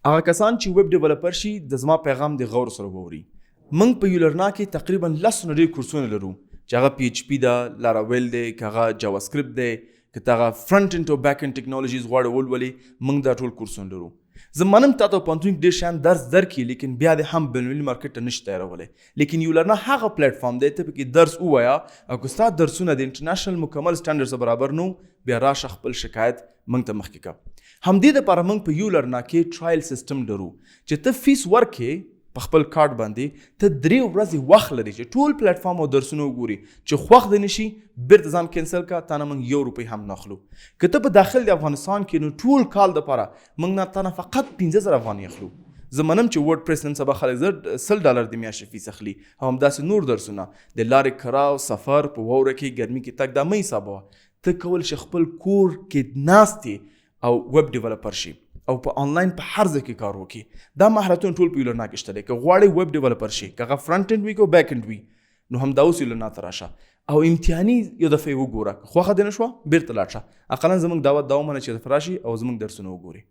هغه کسان چې ویب ډیولپر شي د زما پیغام د غور سره ووري. موږ په یولرنا کې تقریبا 10 ډېر کورسونه لرو چې هغه پی ایچ پی ده، لاراویل دی، که هغه جاوا سکرپټ دی، که ته هغه فرنٹ اینډ او بیک اینډ ټیکنالوژیز غواړې ولولې، موږ دا ټول کورسونه لرو. زه منم تا ته پوهنتون کې ډېر شیان درس درکړي، لیکن بیا دې هم بینالمللي مارکیټ ته نشي تیارولی. لیکن یولرنا هغه پلیټفارم دی ته پکې درس ووایه او که ستا درسونه د انټرنیشنل مکمل سټنډرډ سره برابر نو بیا راشه خپل شکایت موږ ته مخکې کړه. همدې دپاره موږ په یولرنا کې ټرایل سیسټم لرو چې ته فیس ورکې په خپل کارت باندې، ته 3 ورځې وخت لري چې ټول پلیټفارم او درسونه وګوري، چې خوښ دې نشي بیرته ځان کینسل کا، تا نه موږ 1 روپۍ هم نه اخلو. که ته په داخل د افغانستان کې نو ټول کال دپاره موږ نه تا نه فقط 15,000 افغانۍ اخلو. زه منم چې ورډ پریس نن سبا خلک $10 د میاشتې فیس اخلي، او همداسې نور درسونه د لارې کراو، سفر په واوره کې، ګرمي کې تګ، دا مه حسابوه. ته کول چې خپل کور کې ناستې او ویب ډیولپر شي او په آنلاین په هر ځای کې کار وکړي. دا مهارتونه ټول په یولرنا کې شته دی. که غواړې ویب ډیولپر شي، که هغه فرنٹ اینډ وي که بیک اینډ وي، نو همدا اوس یولرنا ته راشه او امتحاني یو دفعه وګوره. که خوښه دې نه شوه بیرته لاړ شه. اقلا زموږ دعوت دا ومنه چې دلته راشي او زموږ درسونه وګوري.